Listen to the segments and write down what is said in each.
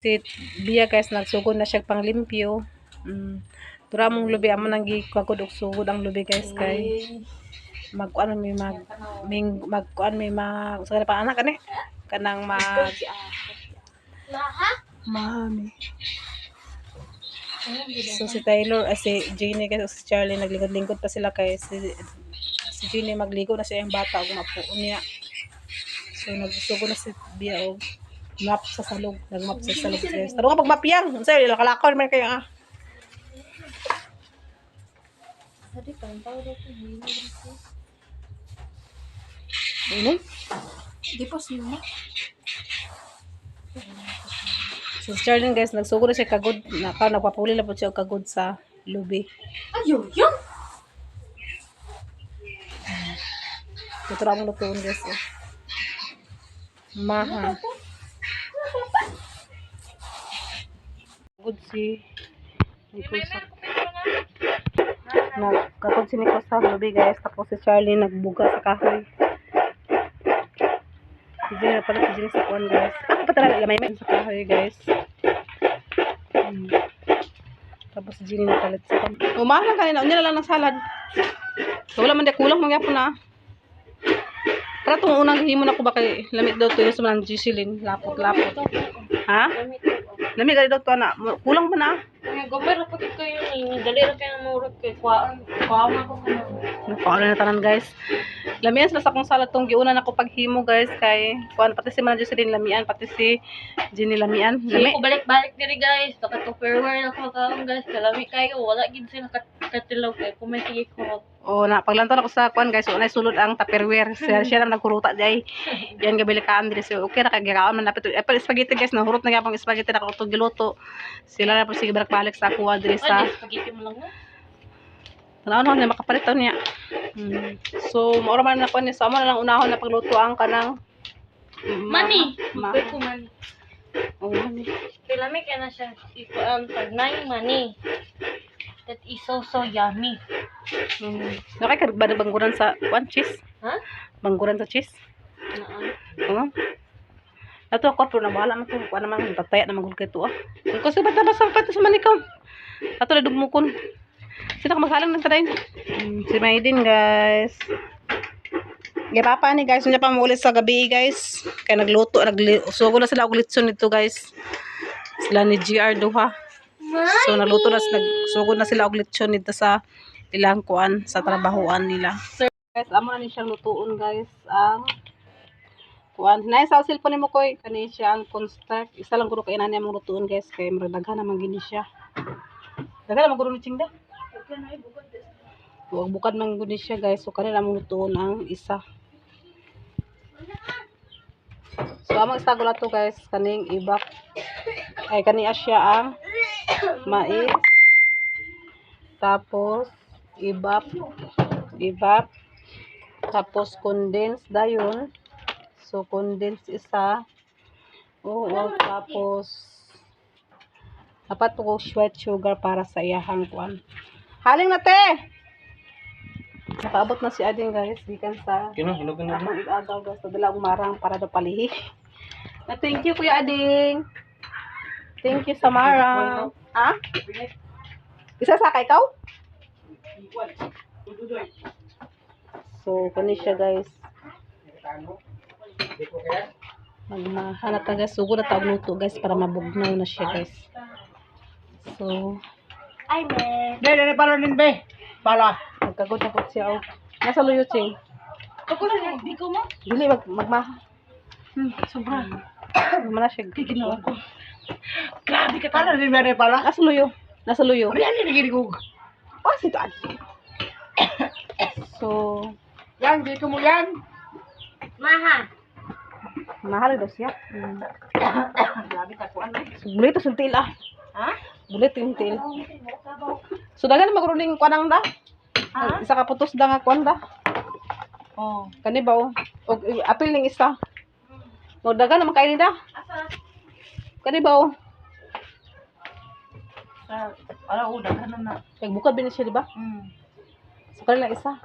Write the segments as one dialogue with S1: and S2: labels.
S1: Si Bia guys, nagsugod na siya panglimpyo. Tura mong lubi, amo nang gikagod og sugod ang lubi guys kay magkuan may magkuan may sa kanang anak kani kanang mami. So si Taylor si Jenny guys si Charlie naglingkod-lingkod pa sila kay si Jenny magligo na siya yung bata ug mapuon niya. So nagsugod na si Bia og map sa salog, nagmap sa salog guys. Taro ka pag mapiyang, unsay lakalakaw man kayo ah. Tadi kan tahu dah tu ini. Di pos mo. So Charlie guys, nagsugod na siya kagod na pa nagpapuli na po siya kagod sa lubi. Ayo, yo. Tutura mo lutuon guys. Maha. Good si Nicosa. Nagkakod si Nicosa sa lubi guys. Tapos si Charlie nagbuga sa kahoy. Si Jenny na pala si Jenny sa kuwan guys. Ako pa talaga lamay sa kahoy guys. Tapos si Jenny na palit sa kuwan. Umahal lang kanina. Unya na lang ng salad. So wala man di kulang mangyapon na. Para itong unang himo na ko ba kay lamit daw to yung sa mga Giselin. Lapot-lapot. Ha? Lamit daw to na. Kulang ba na?
S2: Gamay ra pud kayo ni dali ra kay murot kay kuan na ko kana.
S1: Kuan na tanan guys. Lamian sila sa akong salad tong giuna na ko paghimo guys kay kuan pati si Manager din lamian pati si Jenny lamian.
S2: Lami ko balik-balik diri guys. Taka to farewell na ko kaon guys. Kalami kayo wala gid sila katilaw kay kumen sige ko.
S1: Oh na paglantaw ako sa kuan guys. Unay sulod ang Tupperware. Siya na nagkuruta day. Yan gabili kaan diri so okay ra kay giraon man napit. Apple spaghetti guys na hurot na gyapon spaghetti na ko giluto. Sila na po sige balik sa kuha diri sa
S2: spaghetti mo lang na.
S1: Tanaw na makapalit taw niya. So maura man na kuan ni so amo na lang unahon na pagluto ang kanang
S2: Mani. Ko mani.
S1: Oh mani.
S2: Pilami kay na siya ikuan pag nine mani. That is so yummy.
S1: Nakay bangguran sa kuan cheese.
S2: Ha?
S1: Bangguran sa cheese. Oo. Ato ako pero na wala man to kuan naman tataya na magul kay to ah. Kung kasi bata basang pato sa manikaw. Ato na dugmukon. Sino ka maghalang ng taday? Si Maydin guys. Papa ni guys, unya pa mo ulit sa gabi guys. Kaya nagluto, sugo na sila og litson nito guys. Sila ni GR duha. So nagluto na nagsugod na sila og litson nito sa ilang kuan sa trabahoan nila. So guys, amo na ni siyang lutuon guys ang kuan. Nay sa cellphone mo koy kani siya ang construct. Isa lang guro kay inani among lutuon guys kay daghan naman gini siya. Daghan naman guro ni Chingda. Huwag bukad man guni siya guys. So kanila mong lutuon ang isa. So amang istagula to guys. Kaning ibak. Ay kaniya siya ang mais. Tapos ibap. Tapos condense dayon. So condense isa. Tapos dapat ko white sugar para sa iyahang kuan. Haling na te. Nakaabot na si Ading guys, gikan sa
S3: Hinugan na.
S1: among igaagaw guys, dala og marang para do palihi. Na thank you Kuya Ading. Thank you sa marang. Ha? Isa sa kay ikaw? So, kani siya guys. Magmahanap na guys, sugod na tawag luto guys para mabugnaw na siya guys. So,
S2: Ay me.
S3: Dede pala din be. Pala.
S1: magkagod na po siya. Nasa luyo ching.
S2: Ako na di ko mo.
S1: Dili magmaha.
S2: Sobra.
S1: Mana siya.
S2: Ginawa ko. Grabe ka
S3: Pala din be pala.
S1: Nasa luyo.
S3: Riyan ni gini ko.
S1: Oh, sito Ading. So,
S3: Yan dito mo yan.
S2: Maha.
S1: mahal daw siya.
S3: Grabe ka kuan.
S1: So, bulit yung til ah.
S2: Ha?
S1: Bulit yung til. So, dagan magruling kuanang da. Isa ka putos da nga kuan da.
S2: Oh.
S1: Kani ba o? Og apil ning isa. Mo dagan naman kainin da.
S2: Asa?
S1: Kani ba o?
S2: Ala daghan na.
S1: Nagbukad bin siya di ba? So, kanila isa.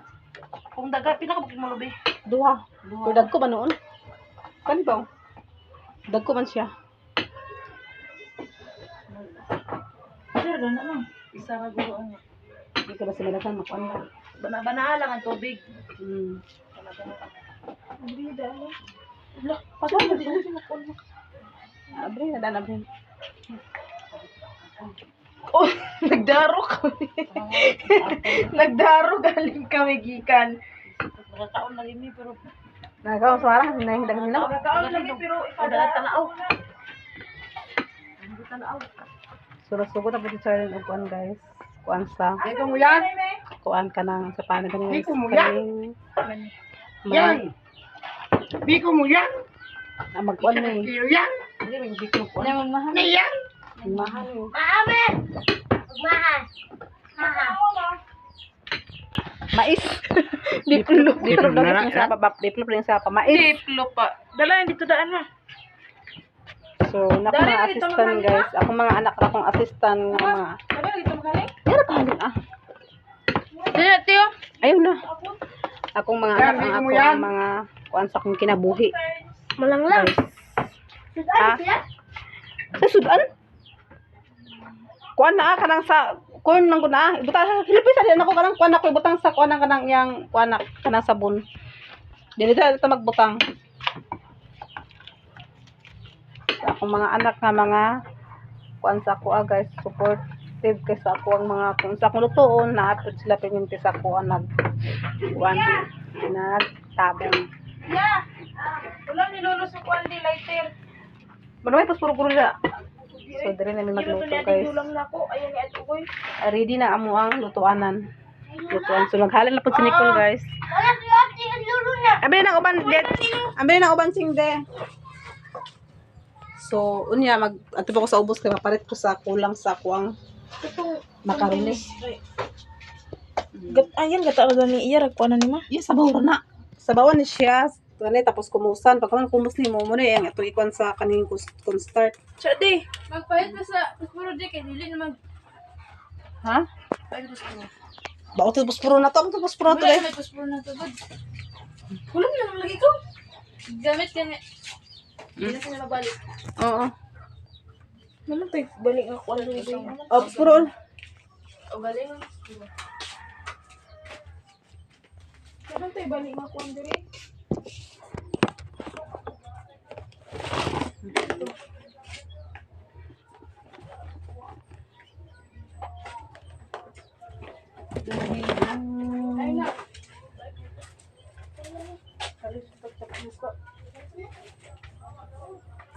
S2: Kung daga pinakabukid mo lubi.
S1: Duha. Pero dagko ba noon? Kani ba o? Dagko man siya.
S2: doon naman. Isa na gulo niya.
S1: Hindi ka ba sila nagsan makuan ba?
S2: Bana lang ang tubig.
S1: Hmm.
S2: Hindi dahil.
S1: Pasok mo dito. Abre, nadaan abre.
S3: Oh, nagdaro kami. Nagdaro galing kami gikan.
S2: Nakataon na rin pero
S1: Nagaw suara na hidang nila.
S3: Nagkaon lagi pero
S2: Padala tanaw.
S1: Sugod na pati sa rin kuan guys. Kuan sa
S3: Dito mo yan.
S1: kuan ka nang sa paano ganun.
S3: Biko mo yan. Yan. Biko mo yan.
S1: Magkuan ni.
S3: Kilo yan.
S1: Hindi may biko kuan.
S2: Lemon mahal.
S3: Na yan.
S1: Mahal.
S3: Maame. Magmahal.
S1: Mais. Diplop. Diplop daw yung sa pa. Diplop rin sa pa. Mais.
S2: Diplo pa. Dala yan dito daan mo.
S1: So, naku mga assistant guys. Ako mga anak na akong assistant ng mga.
S2: Dala dito magaling.
S1: Yan kahalin ah.
S2: Dala tiyo.
S1: Ayun na. Akong mga anak ang
S3: Yan,
S1: ako
S3: mo yan.
S1: ang mga kuan sa akong kinabuhi.
S2: Malanglang.
S1: Ah. Sa sudan? Kuan na kanang sa kuan nang guna. Ibutang Philippines ali nako kanang kuan ako ibutang sa kuan nang kanang yang kuan na kanang sabon. Dili ta magbutang. Sa akong mga anak nga mga kuan sa ako guys, supportive kay sa ako ang mga kung sa akong lutoon naapod sila pinginti sa ako ang nag kuan nagtabang.
S2: Ya. Wala ni lolo sa kuan di lighter.
S1: Manaway pas puro na. So dire na mi magluto guys.
S2: Dulang na ko. Ayan ni ato koy.
S1: Ready na amo ang lutuanan. Lutuan. So naghalin na po si Nicole guys.
S2: Wala si ate ang lolo na.
S1: Ambil na uban det. Ambil na uban sing de. So unya ato pa ko sa ubos kay mapalit ko sa kulang sa kuang makaroni.
S2: Ayan gata ba ni iya ragkuan ni ma?
S1: Yes, sabaw ra na. Sabawan ni siya. Gani tapos kumusan. Pag kaman kumus ni mo mo na yang ito ikuan sa kaning start.
S2: Siya di. Magpahit ka sa puspuro di kay dili naman.
S1: Ha?
S2: Pahit ka sa puspuro.
S1: Ba ito puspuro na to. Ito puspuro na to
S2: Wala
S1: eh.
S2: may puspuro na to bud. Kulang na lagi ko. Gamit ka ni. Hindi na sila mabalik.
S1: Oo.
S2: Naman tayo balik nga kuan dito.
S1: Oh, puspuro.
S2: O galing. Naman tayo balik nga kuan dito. Ay na.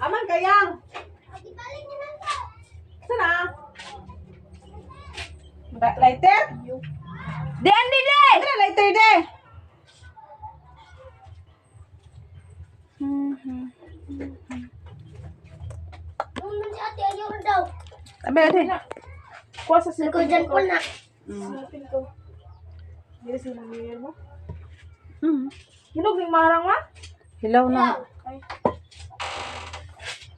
S1: Aman kayang. Sana? Lighter?
S2: Di andi di.
S1: Ano lighter de? Sabi natin.
S2: Kuha sa silko dyan ko na.
S1: Mm.
S2: Silapin ko. Hindi sila niyar mo.
S1: Mm.
S2: Hinog ng marang ma?
S1: Hilaw na.
S2: Ay.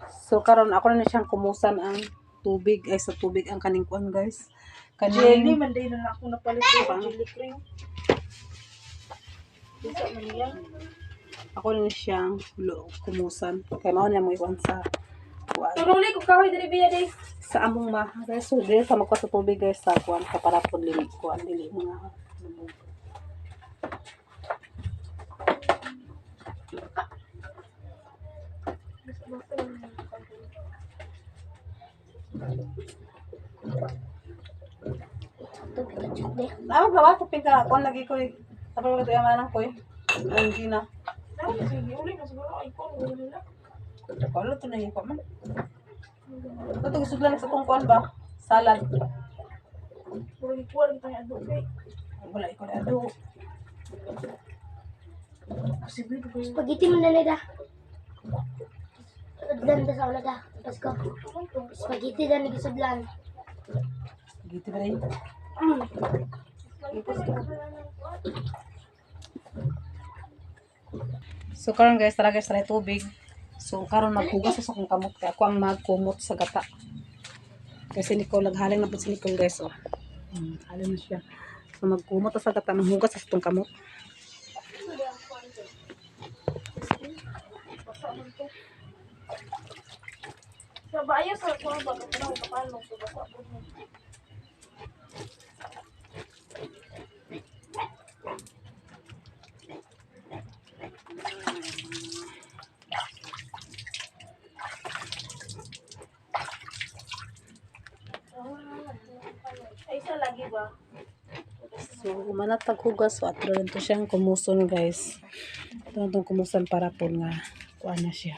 S1: So karon ako na siyang kumusan ang tubig ay sa tubig ang kaning kuan guys.
S2: Jelly,
S1: Kaning
S2: manday na ako napalit ko jelly cream. Bisa man niya.
S1: ako na siyang kumusan. Kay mao na mo ikuan sa kuan.
S2: Turuli ko kahoy diri biya day.
S1: Sa among maha guys. So dili sa magkuha sa tubig guys sa kuan para pud lili kuan dili mga Ako gawa sa pinka kuan lagi ko. Tapos ko tayo manang ko. Hindi na.
S2: Sige, uli na siguro ay ko uli na.
S1: Kalau to na yung man. Ito gusto lang sa tong kuan ba? Salad.
S2: Puro ikuan kita nga adto kay.
S1: Wala ikaw na ado.
S2: Posible ko yung
S4: Spaghetti mo na nila. Ganda sa ulag ah. Pasko. Spaghetti dan nagisudlan.
S1: Gitu ba rin? So karon guys, tara guys, tara tubig. So karon maghugas sa akong kamot kay ako ang magkumot sa gata. Kasi Nicole naghaling na po si Nicole guys oh. Halin na siya. So magkumot sa gata, maghugas sa itong kamot.
S2: sa bayo sa kuan ba ko na paano sa basa po.
S1: So, manatag hugas. So, atro rin to siyang kumuson, guys. Ito itong kumuson para po nga kuan na siya.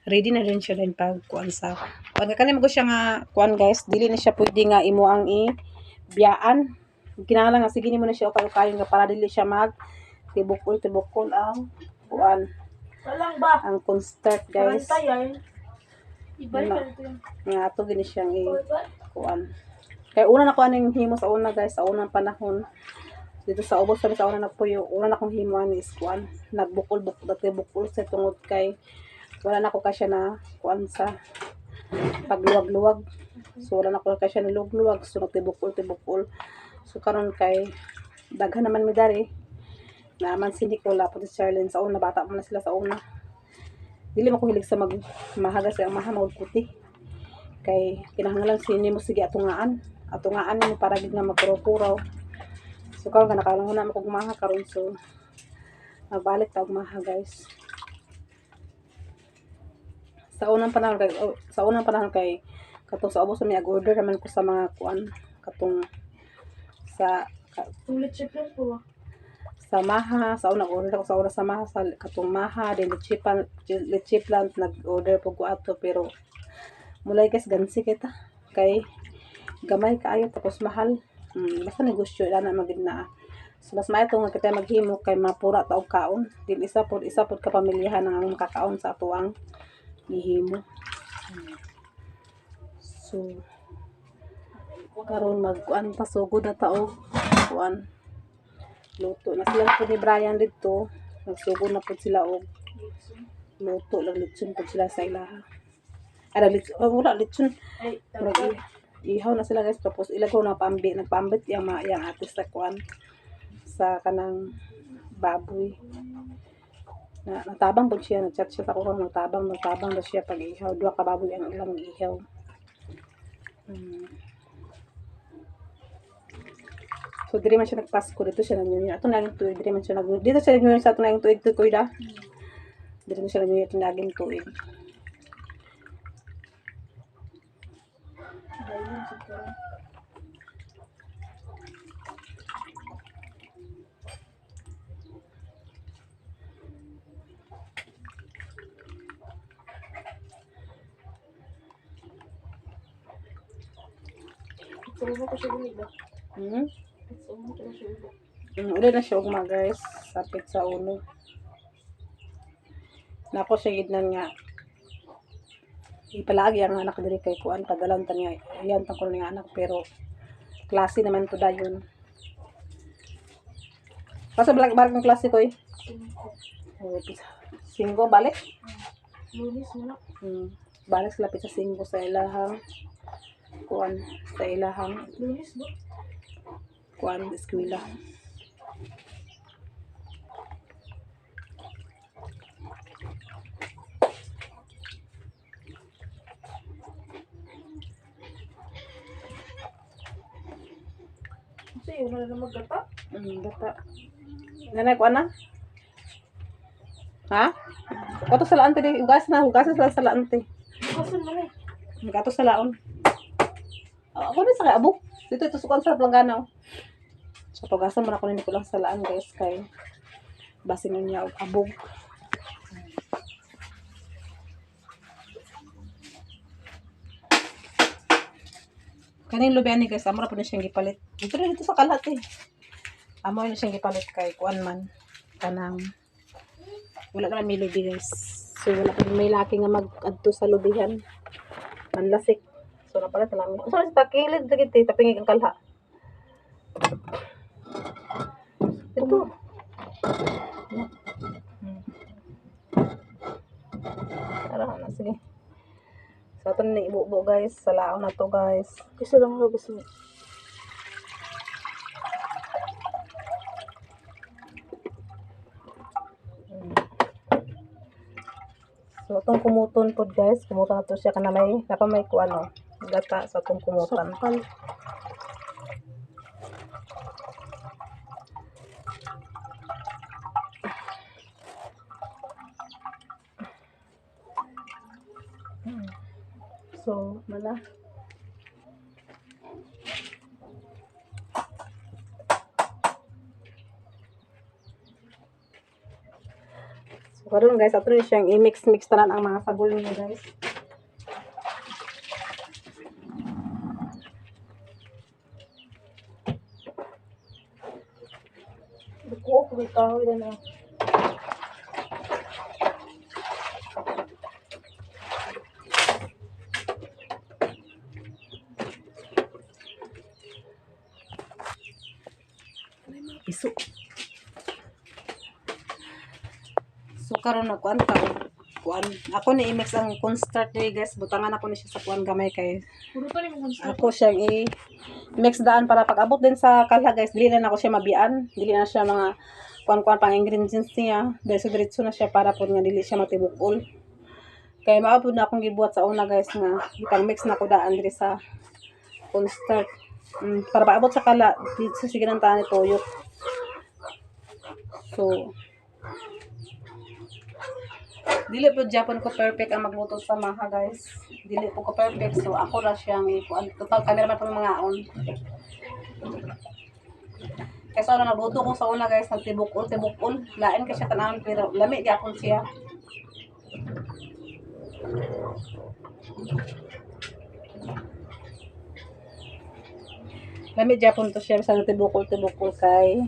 S1: Ready na rin siya din pag kuan sa kuan ka kanimo siya nga kuan, guys. Dili na siya pwede nga imo ang biyaan. Kinahanglan nga sige nimo na siya o kayo nga para dili siya mag tibukol ang kuan.
S3: Walang ba?
S1: Ang constart, guys.
S3: Tayan.
S1: Nga ato gini siyang kuan. Kaya una na ko aning himo sa una, guys, sa unang panahon. Dito sa ubos kami sa una nagpuyo. Una na kong himo ani is kuan. Nagbukol-bukol dati bukol sa tungod kay wala na ko kasya na kuan sa pagluwag-luwag. So wala na ko kasya na luwag-luwag. So nagtibukol-tibukol. So karon kay daghan naman mi dari. Naman si Nicola po si Charlene sa una, bata mo na sila sa una. Dili mo ko hilig sa mahagas ang mahamag kuti. Kay kinahanglan sini mo sige atungaan mo para gid nga magpuro-puraw. So karon ka nakalangon na mo kog maha karon, so magbalik ta og maha, guys. Sa unang panahon kay katong sa ubos mi order naman ko sa mga kuan katong sa
S3: Ulit siya lang po.
S1: sa maha, sa una order ako sa una sa maha sa katong maha, then leche plant nag-order po ko ato, pero mulay, guys, gansi kita kay gamay kaayo tapos mahal. Basta negosyo na magid na. So mas maayo nga kita maghimo kay mapura ta og kaon. Din isa pod ka pamilyahan ang makakaon sa ato ang gihimo. So karon magkuan ta, sugod na ta og kuan. Luto na sila po ni Brian dito. Nagsugod na po sila og luto lang, litson po sila sa ilaha. Wala litson.
S3: Ay,
S1: Ihaw na sila, guys, tapos ilagaw na nagpambit yung atis sa kuan sa kanang baboy. Natabang po siya, nagchat siya sa kuwan, natabang na siya pag ihaw. 2 ka baboy ang ilang ihaw. So diri man siya nagpasko, dito siya nag-New Year. Ato naging tuig, diri man siya dito siya nag-New Year sa ato naging tuig to kuya. Diri man siya nag-New Year, ato naging tuig.
S3: Sumo ko siya gulit ba? Sumo ko siya gulit.
S1: Uli na siya ugma, guys, sapit sa ulo. Nako siya gidnan nga ipalagi ang anak diri kay kuan padalan ta niya yan tangkol nga anak, pero klase naman to dayon. Pasa barang klase ko 5 balik.
S3: Lunis mo na.
S1: Balik sila pizza 5 sa ilahang kuan, sa ilahang
S3: Lunis ba?
S1: kuan eskwela.
S3: Kasi yun na maggata.
S1: Bata. Nanay ko ana? Ha? Kato sa laante di, hugas na sa laante.
S3: Kasan mo na.
S1: Kato sa laon. Ako na sa abog. Dito ito sukan sa planggana. So pagasan mo na ko ko lang sa laan, guys, kay basin niya og abog. Kaning lubi ani, guys, amo ra po na siyang gipalit. Dito sa kalat Amo na siyang gipalit kay kuan man kanang wala naman may lubi, guys. So wala pa may laki nga mag-adto sa lubihan. Manlasik. So napalit na namin. So sa kilid dagit tapingig ang kalha. Ito. Tara na, sige. So ito na ibubo, guys. Sa laon na to, guys.
S3: Kasi lang ako gusto mo.
S1: So itong kumuton po, guys. Kumuton na to siya kana may kuan gata sa itong kumutan.
S3: Sakal.
S1: So, mala. Karon guys, ato ni siyang i-mix tanan ang mga sagol niya guys.
S2: Duko ko kahoy na.
S1: Isu. So karon na kuan ako ni i-mix ang cornstarch ni guys. Butangan ako ni siya sa kuan gamay kay
S2: Puro pa rin mo
S1: ako siyang i-mix daan para pag abot din sa kalha guys, dili na ako siya mabian, dili na siya mga kuan-kuan pang ingredients niya, diretso na siya para pod nga dili siya matibukol. Kaya maabot na akong gibuhat sa una guys nga ipang mix na ko daan diri sa cornstarch. Para paabot sa kala, dito sige nang tahan ni toyo. So dili po Japon ko perfect ang magluto sa maha guys. Dili po ko perfect. So ako ra siyang ikuan. Total cameraman pang mga on. Kaya sa nagluto ko sa una guys, tibukol. Lain kasi siya tanawon pero lami gyapon siya. Lami gyapon to siya sa tibukol kay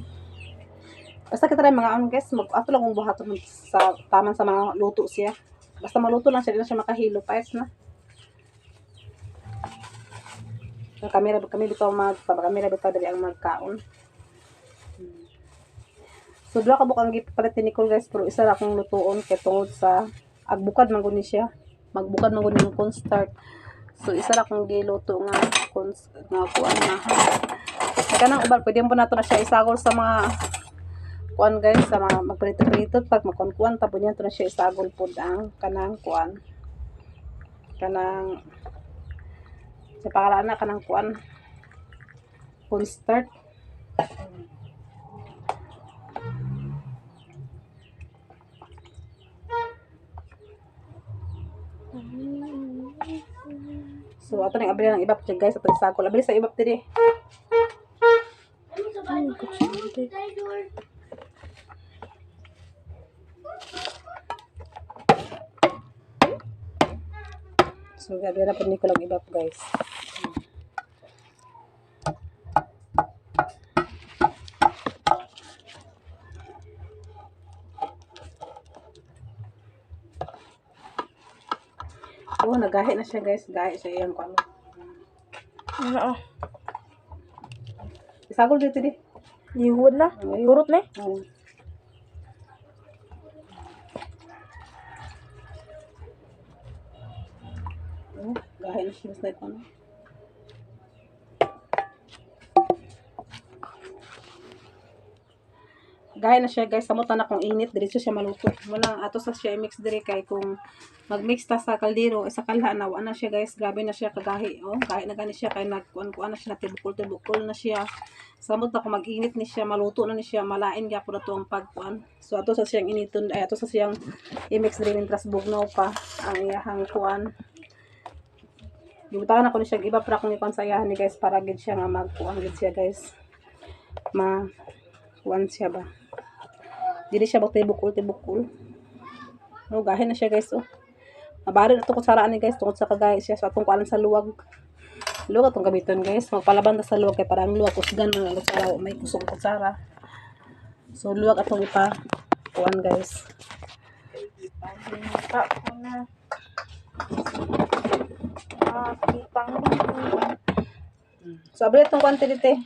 S1: basta kita rin mga ano guys, ato lang kung buhaton sa taman sa mga luto siya. Basta maluto lang siya, di na siya makahilo. Payas na. Kami bitaw dali ang magkaon. So, dua ka bukang gipalit ni Nicole guys, pero isa lang akong lutuon kay tungod sa agbukad man gud ni siya. Magbukad man gud ni cornstarch. So, isa lang akong giluto nga kuan na. Kanang ubal pwede mo nato na siya isagol sa mga kuan guys, sa mga magprito-prito pag makuan-kuan tapos niya to na siya isagol pod ang kanang kuan. Kanang sa pangalan na kanang kuan. Cornstarch. So ato nang abri ng ibap guys, ato isagol. Abri sa ibap diri. So, gabi na po ni ko lang ibap guys. Oh, nagahi na siya guys. Gahi siya iyang kung ano.
S2: Ano?
S1: Isagol dito di.
S2: Ihud na. Burot na.
S1: Gahi na siya basta ito ano. Gahi na siya guys, samutan na kung init, diretso siya maluto. Muna ato sa siya i-mix dire kay kung mag-mix ta sa kaldero, sa kalha na na siya guys, grabe na siya kagahi. Oh, gahi na gani siya kay nagkuan-kuan na siya, natibukol na siya. Samot na kung mag-init ni siya, maluto na ni siya, malain gyapon na to ang pagkuan. So ato sa siyang initon, ay ato sa siyang i-mix dire mintras bugnaw pa ang iyahang kuan. Gibutangan ako ni siya iba para kung ikuan sa iyahan ni guys para gid siya nga magkuan gid siya guys. Kuan siya ba? Dili siya tibukol. No, gahi na siya guys oh. Nabari na ito kutsaraan ni guys tungkol sa kagahi siya. So atong kuanan sa luwag. Luwag atong gamiton guys. Magpalaban ta sa luwag kay parang luwag kusgan mga kutsara may kusog kutsara. So luwag atong ipa kuan guys. So abri itong quantity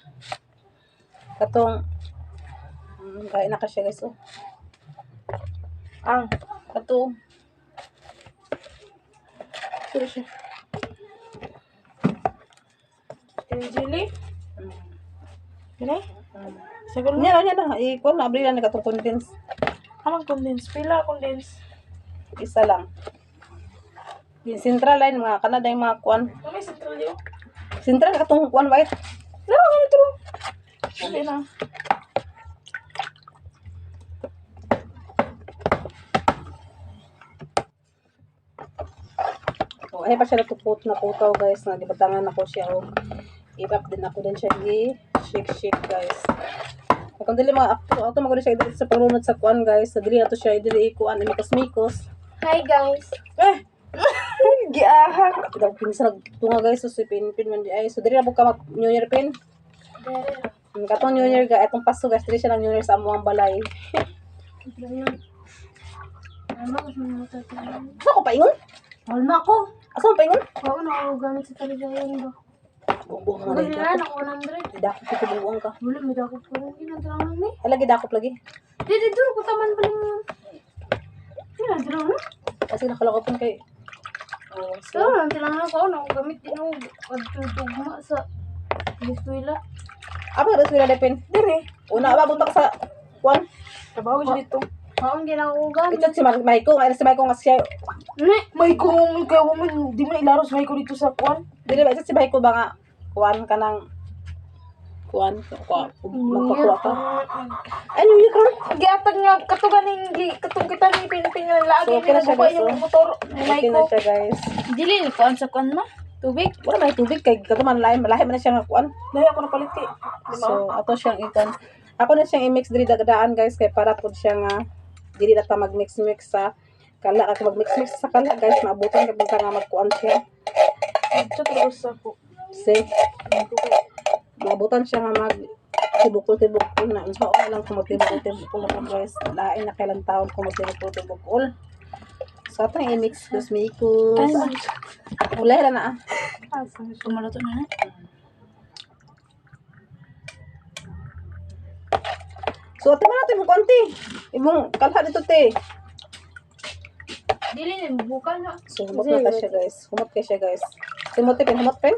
S1: katong gahi na ka siya guys oh. Kato sure siya
S2: Jelly? Gini?
S1: sagol niya na ikuan na abri lang na katong condense.
S2: Amang condense. Pila condense?
S1: Isa lang. Yung central line mga kanada yung mga kuan.
S2: Ano yung central yun?
S1: Central katong kuan white.
S2: Lama ka nito. Hindi na.
S1: Oh, ay pa siya natupot na kutaw guys na gibatangan ako siya og ibak din ako din siya shake guys. Kung dili mga ato maguli siya dito sa pagrunod sa kuan guys. Sa dili ato siya dili kuan mikos-mikos.
S4: Hi guys.
S1: Giahak. Daw pinsa nagtunga guys so si Pinpin man di ay. So dili na po ka mag New Year Pin. Katong New Year ga etong Pasko guys dili siya ng New Year sa amuang balay. Asa ko paingon?
S4: Alma ko.
S1: Asa ko paingon?
S4: Ako na ako gamit sa kaligayan ba?
S1: Buong nga
S4: Wala
S1: dahil
S4: na ako 100.
S1: dakop ito buong ka.
S4: Wala, may dakot ko rin. Ginagalangan ni.
S1: Ay lagi dakop lagi.
S4: Dito, dito ko taman paling. Ginagalangan.
S1: Kasi nakalakopon kay. Oh, so
S4: So, nanti lang ako. Ako gamit din ako. Pagtutugma sa eskwela.
S1: apa ras wala depend. Dire. Una ba buntak sa kuan?
S3: Trabaho siya dito.
S4: Ako ginagawa gamit.
S1: Ito si Maiko, ay si Maiko nga siya.
S3: May kung ikaw mo, di mo ilaros may ko dito sa kuwan.
S1: Dili ba ito si Maiko ba nga kuan ka ng kuan magpakuha ka. Ano yun ka?
S3: Giatag nga katugan ning katong kita ni Pinpin nga lagi
S1: So, okay na
S3: ni
S1: siya,
S3: nabuka
S1: guys,
S3: yung
S1: oh.
S3: motor.
S1: Okay na siya guys.
S2: Dili ni kuan sa kuan ma. Tubig.
S1: Wala may tubig kay katuman lahi man na siya nga kuan.
S3: Dahil ako napalit kay.
S1: So ato siyang ikon. Ako na siyang i-mix diri dagdaan guys kay para pud siya nga dili na ta mag-mix sa kala kay mag-mix sa kala guys maabutan kay basta nga magkuan siya.
S3: Ito tapos ako.
S1: Safe. Maabutan siya nga mag tibukol na. Unsa ko lang kung magtibukol na guys. Lain na kailang taon kung magtibukol. So ato yung i-mix guys mikos. Ulay ra na.
S2: Kumalato na na.
S1: So ate man natin mo konti. Imong kalha dito te.
S4: Dili ni bukan na.
S1: So humot na ta siya guys. Humot kay siya guys. Humot pen.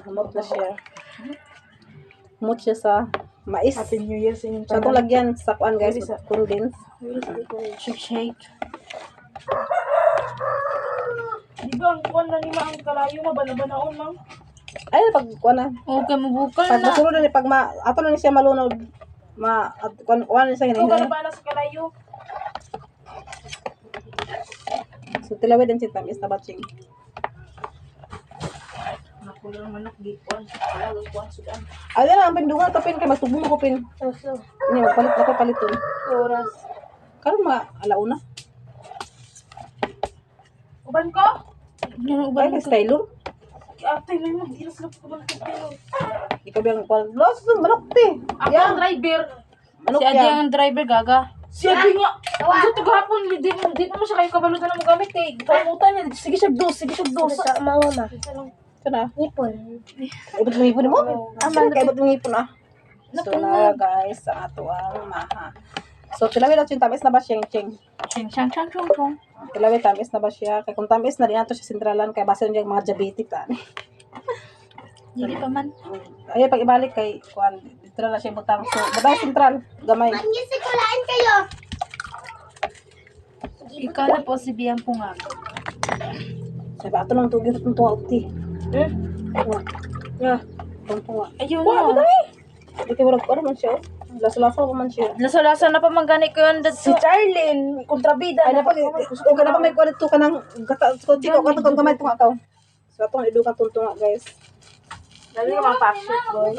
S1: Humot na siya. Humot siya sa mais.
S3: Happy New Year sa inyong
S1: So itong lagyan sa kuan guys, condense.
S2: Shake.
S3: Di ba ang kuwan na ni ang kalayo na banabanaon mang?
S1: Ay pag kuan na.
S2: Okay, mabukal
S1: Pag
S2: na.
S1: masunod na pag ato na ni siya malunod. Kuan na siya
S3: Ito
S1: hinahin.
S3: ba na sa kalayo?
S1: So tilawid din si tamis na batching.
S3: Nakulang manok di kuwan. Wala kuwan sudan.
S1: Ay na ang pindungan kapin kay magtubong ko pin.
S4: So,
S1: Ni magpalit na ko paliton.
S4: oras.
S1: Karon mga alauna.
S3: Uban ko?
S2: Ano
S1: Ay kay stylor.
S3: Ate, may mo di na sila ko ba pero.
S1: Ikaw bang kuan. Los manok te.
S3: Ako ang driver.
S1: Manok
S2: Si Adi
S1: yan.
S2: ang driver gaga.
S3: Siya di nga. Ito gahapon di mo siya kayo kabalo na mo gamit eh. Pangutan niya. Sige siya dos.
S4: Sa mama ma.
S1: Ito na.
S4: Ipon.
S1: Ibot mo ipon mo? Aman ka ibot mo ipon ah. So na guys, ang ato ang maha. So tilawid natin tamis na ba siyang ching?
S2: Ching chang chang chong chong.
S1: Tilawid tamis na ba siya? Kay kung tamis na din ato siya sentralan kay base niya mga diabetic ta.
S2: Dili pa man.
S1: Ay pag ibalik kay kuan dito na siya butang. So butang sentral gamay.
S4: Gisikulaan kayo.
S2: Ikaw na po si Biang Punga.
S1: Sabi ato lang tugid itong tuwa ukti.
S3: Yeah.
S1: Tuntunga.
S2: Ayun
S1: Wa
S2: na.
S1: Di kay wala ko man siya. Lasa-lasa pa man siya.
S2: Lasa-lasa na pa mangani ko yun
S3: Si
S2: dito.
S3: Charlene, kontrabida.
S1: Ay dapat kung kana pa may kuan dito kanang gata ko tiko ka kung gamay tunga ka. So atong idukan tuntunga guys.
S3: Lalo yung mga passion boy.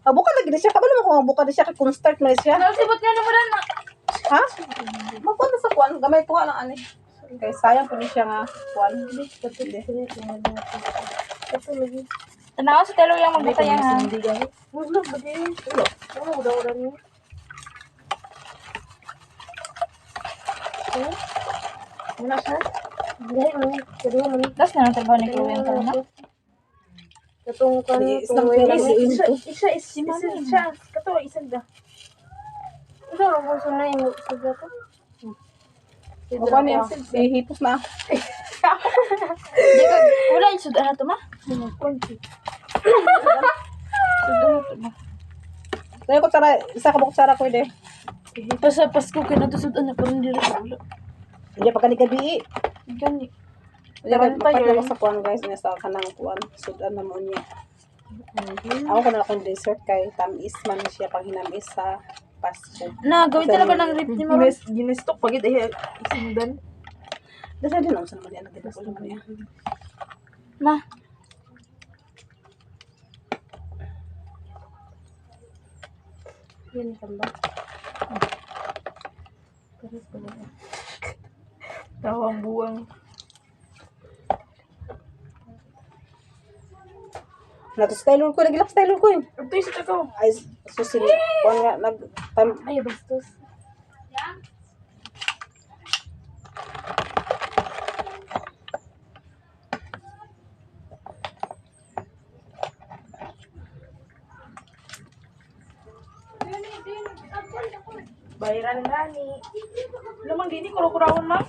S1: Buka lagi na siya. Kabalo mo kung buka na siya kay kung start man siya.
S2: Sibot nga naman na.
S1: Ha? Magpunta sa kuan, gamay tunga lang ani. Kay sayang po ni siya nga kuan.
S2: Tanaw sa telo yung magbutay ha.
S3: Hindi gani. Wala ba din? Wala. Udah niyo. Wala siya.
S2: Das na lang trabaho ni Chloe ang na.
S3: Katong kan
S1: Isang pera mo
S3: isa siya. Kato isang da.
S4: Ito, ang gusto na yung sugat ko.
S1: O kuan niya hipos na.
S2: Di ka, wala yung sudan na to ma. Sudan na to ma.
S1: Dahil ko tsara, isa ka kutsara ko ide.
S2: Pasa Pasko kayo na to sudan na parang diri sa ulo.
S1: Hindi pa kani gabi.
S2: Gani.
S1: Hindi ka papat na sa kuan guys, niya sa kanang kuan. Sudan na mo niya. Ako ko na akong dessert kay tamis man siya pang hinamis sa Pasko.
S2: Na, gawin talaga ng rip ni Mara.
S3: Ginestok pagit ay isindan.
S1: Dasa din ako sa naman yan. Natin ko naman yan.
S2: Ma,
S4: Yan tamba. Pares pa lang.
S3: Tawang buwang.
S1: Nato-style ko, nagilak-style ko yun.
S3: Ito yung sa takaw.
S1: Ay, susil. Kuan nga,
S4: Ay, bastos.
S3: Bayaran gani. Lamang gini kuro-kurawon ma.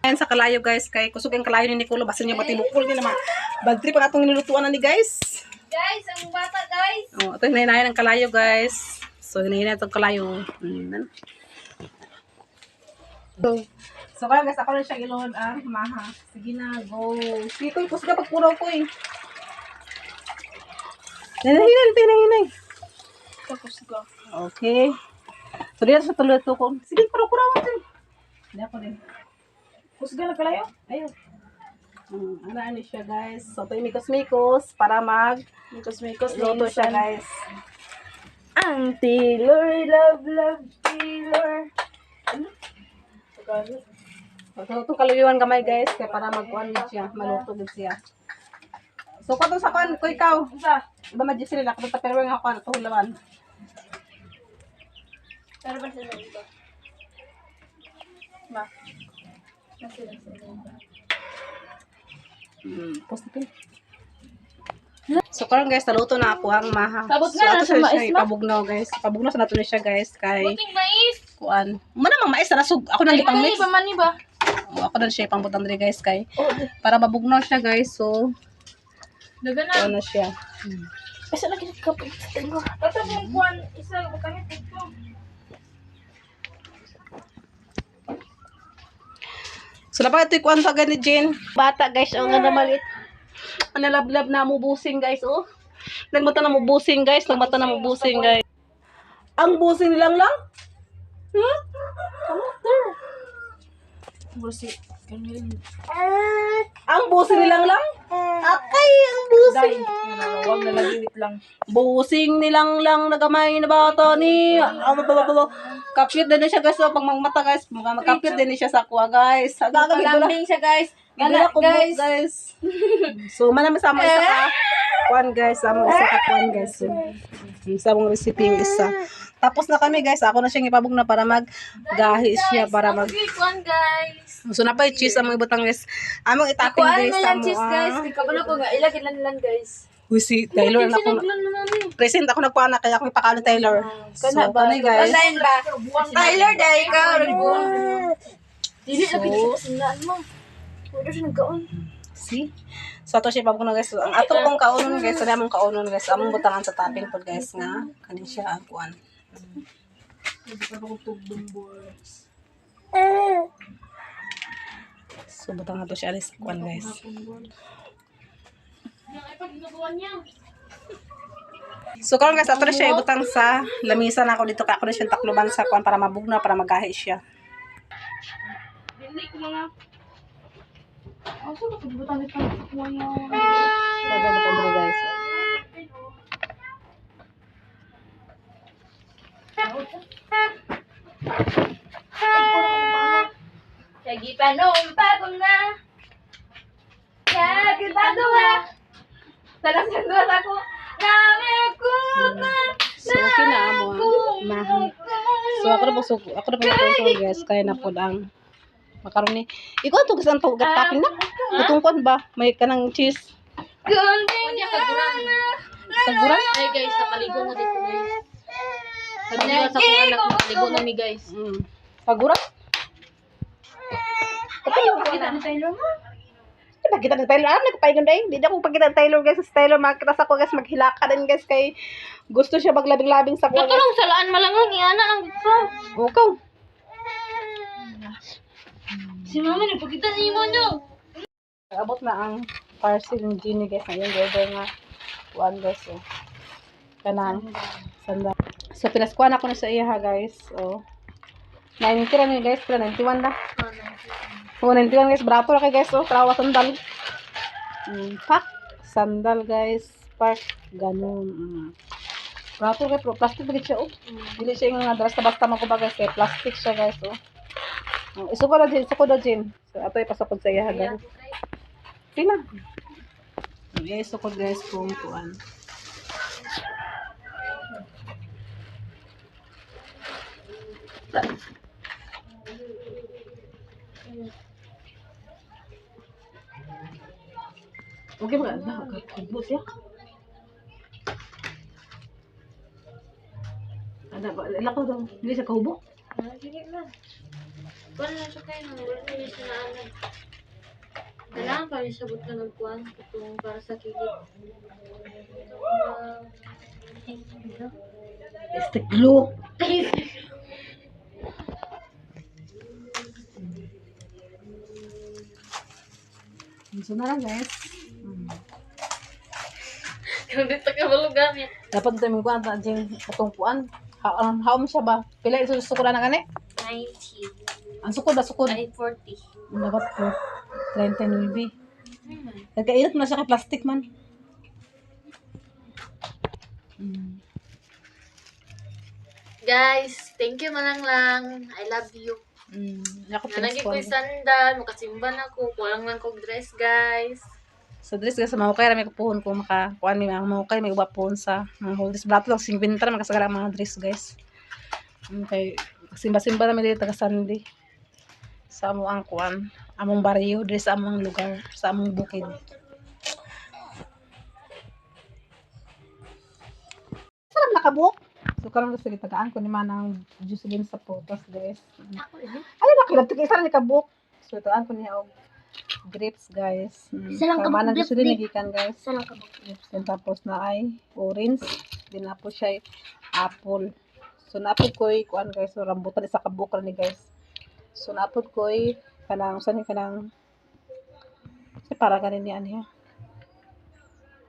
S1: Ayan sa kalayo guys, kay kusog ang kalayo ni Nicolo, basta niya matibukol din naman. Bad trip ang atong nilutuan na ni guys.
S2: Guys, ang bata guys.
S1: Oh, ito hinahinayan ng kalayo guys. So, hinahinayan itong kalayo. So, kaya guys, ako na siya ilon ang maha. Sige na, go. Sige ko, kusog ka pagpuraw ko eh. Hinay.
S3: Tapos ka.
S1: Okay. So, dito sa tuloy ko. Sige, puraw mo din. Hindi ako din.
S3: Kusga na kalayo?
S1: Ayun. Ano siya guys. So, ito yung mikos-mikos para
S3: Mikos-mikos
S1: luto siya guys.
S3: Ang Taylor, love, Taylor. Ano?
S1: So, itong kaluyuan gamay guys. Kaya para magkuhan din siya. Maluto din siya. So, kung sa kuhan ko ikaw.
S3: Isa.
S1: Iba madyo sila. Kung pero nga kuhan. Ito hulawan.
S2: Pero ba sila dito?
S3: Ma.
S1: Positive. So, karon guys, naluto na ako ang maha.
S2: Sabot
S1: So,
S2: na,
S1: ato
S2: nasa
S1: siya
S2: mais, ma?
S1: ipabugnaw guys. Pabugnaw sa nato na siya guys. Kay
S2: Buting mais.
S1: kuan. Muna mang mais na nasug. Ako nang ipang mix.
S2: Mani ba?
S1: Ako na siya ipang butang diri guys kay para mabugnaw siya guys. So,
S2: Daga
S1: ito
S2: na.
S1: na siya.
S2: Asa lagi ka pa.
S3: Ito mong kuwan, isa, butangit ito.
S1: So, napag ito kuan sa gani Jen.
S2: Bata guys, ang ganda malit.
S1: Ano lablab na mo busing guys, oh. Nagmata na mo busing guys. Nagmata na mo busing guys. Ang busing nilang lang? Hmm?
S3: Bursi. Ganyan.
S1: Ang busing nilang lang? Akay, ang busing.
S3: Dahil. Huwag na laginit lang.
S1: Busing nilang lang nagamay na bata ni. Kapit din na siya guys. So, pag magmata guys, magkapit din siya sa kuha guys. Gagawin ko lang.
S2: Lambing siya guys.
S1: Gala guys. So, manami sa isa ka. Kuan guys, sama isa ka kuan guys. So, isa mong recipe yung isa. Tapos na kami guys. Ako na siyang ipabog na para mag-gahi siya para mag...
S2: Kuan guys.
S1: So, na pa yung cheese among ibutang guys. Among itapin guys.
S3: Kabalo ko nga, ilagin lang guys.
S1: Uy, si Taylor na ako. Present ako nagpaana kaya ako ipakalo Taylor. So, kani guys.
S3: ba?
S2: Tyler, dahil ikaw.
S3: Dili lagi sa sinaan mo. Pwede siya nagkaon.
S1: See? So, ato siya ipabog na guys. So, ang ato pong kaunon guys. Sa among kaunon guys. Among butangan sa topping po guys nga. Kani siya ang kuan. So, butang na to siya alis sa kuan guys. So, karon guys, ato na siya ibutang sa lamisa na ako dito. Kaya ako na siya takluban sa kuan para mabugna, para magahi siya.
S2: Hindi ko mga.
S3: Asa ba pagbutan ito? Kuya.
S1: So, ito butang dito guys.
S2: Lagi pa noong pagong na. Lagi pa duwa. Salang sa duwa sa ko.
S1: So, okay na amo ang maha. So, ako na po control guys. Kaya na po ang makaroni. Ikaw ito gusto ang topping na. Itong ba? May kanang cheese.
S2: Kundi kagurang.
S1: Kagurang?
S2: Ay guys, nakaligo na dito guys. Sabi nga sa kung anak, nakaligo na mi guys.
S1: Kagurang?
S3: Pakita ni Taylor mo.
S1: Pagkita ni Taylor, nagpaingon dahil. Hindi ako pagkita ni Taylor guys. Sa Taylor, makita sa ko guys, maghilaka din guys. Kay gusto siya maglabing-labing sa ko guys.
S2: Katulong salaan malangang iana ang gusto.
S1: Okay.
S2: Si mama nagpakita niyo mo nyo.
S1: Abot na ang parcel ng Genie guys. Ngayon, order nga. One guys. So, kanang sanda. So, pinaskuhan ako na sa iya ha guys. So, 90 na niya guys. Pero 91 na. So, 91 guys. Brato na kayo guys. So, trawa sandal. Pak. Sandal guys. Park. Ganun. Prato kay pro plastic bagay siya oh. Dili siya yung nga basta-basta magkubaga kay plastic siya guys oh. Isuko na din, isuko na din. So ato ipasukod sa iya guys. Sina? Okay, isukod guys kung kuan. Okay ba? Nakakabot siya. Ada ba? Lako daw. Hindi siya kahubo.
S2: Dili man. Wala na siya kayo nang wala na siya na ano. Kailangan pa rin sabot na ng kuwan itong para sa kilid.
S1: Stick glue. So na lang guys.
S2: Kung dito ka malugamit.
S1: Dapat tayo kuan ta jing katong kuan. How mo siya ba? Pila iso sukod na gani?
S2: 90.
S1: Ang sukod na sukod.
S2: Ay, 40.
S1: Dapat po 39 be. Nagkainit mo na siya kay plastic man.
S2: Guys, thank you manang. I love you.
S1: Ako
S2: Nalagi ko
S1: pinaskuan.
S2: yung sandal, makasimban ako, kulang lang kong dress, guys.
S1: So dress guys, mahukay rami ko puhon ko maka kuan mi mga mahukay may uba puhon sa mga holders. Brato lang sing bintar makasagara ang mga dress guys. Okay, simba-simba namin dito taga Sandy. Sa amo ang kuan, among baryo, diri sa among lugar, sa among bukid. Sarap nakabuk. So karon gusto gitagaan ko ni manang juice din sa potas guys. Ano nakilatik isa ni kabuk. So itoan ko niya og grapes guys.
S4: Isa lang kabuk,
S1: Manang
S4: grapes,
S1: gusto din nagikan guys.
S4: Saan ka ba?
S1: Then tapos na ay orange, din na po siya apple. So napod ko'y kuan guys, so rambutan isa kabuk ra ni guys. So napod ko'y kanang saan ni kanang si para ganin ni aniya.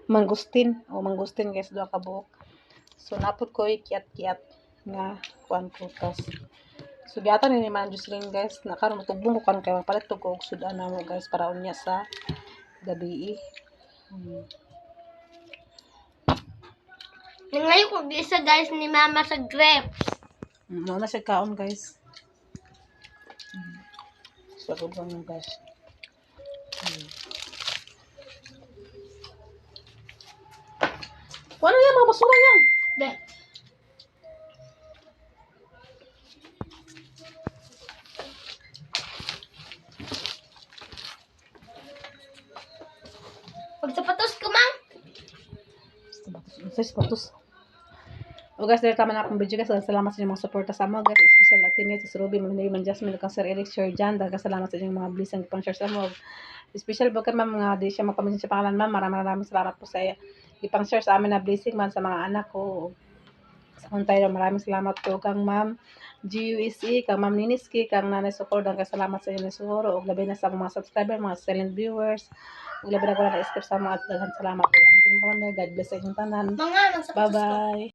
S1: Mangustin, mangustin guys duha ka buok. So napod ko'y kiat-kiat nga kuan prutas. So giatan ni man juice ring guys, na karon matubong ko kan kay palit to ko og sudan na mo guys para unya sa gabi.
S4: Ngayon ko isa guys ni mama sa grapes.
S1: Ano na siya kaon guys. Sarap lang guys. Ano yan mga basura yan?
S4: Be. Pagsapatos ko, ma'am.
S1: Sapatos. O guys, dahil tama na akong video guys. Salamat sa inyong mga suporta sa mo guys. Especially Latinate, si Ruby, Maniliman, Jasmine, Sir Eric, Sir Jan. Dahil salamat sa inyong mga blessing pang share sa mo. Especially bakit ma'am nga di siya magpamisin sa pangalan ma'am. Maraming salamat po sa ipang share sa amin na blessing man sa mga anak ko. Sa kung tayo, maraming salamat po kang ma'am GUSE, kang ma'am Niniski, kang nanay Sukor. Dahil salamat sa inyo siguro. O labi na sa mga subscriber, mga silent viewers. O labi na ko na na-skip sa mga at daghan salamat po. Ang tingin ko God bless sa inyong tanan.
S4: Mga, magsapatos ko.
S1: Bye-bye.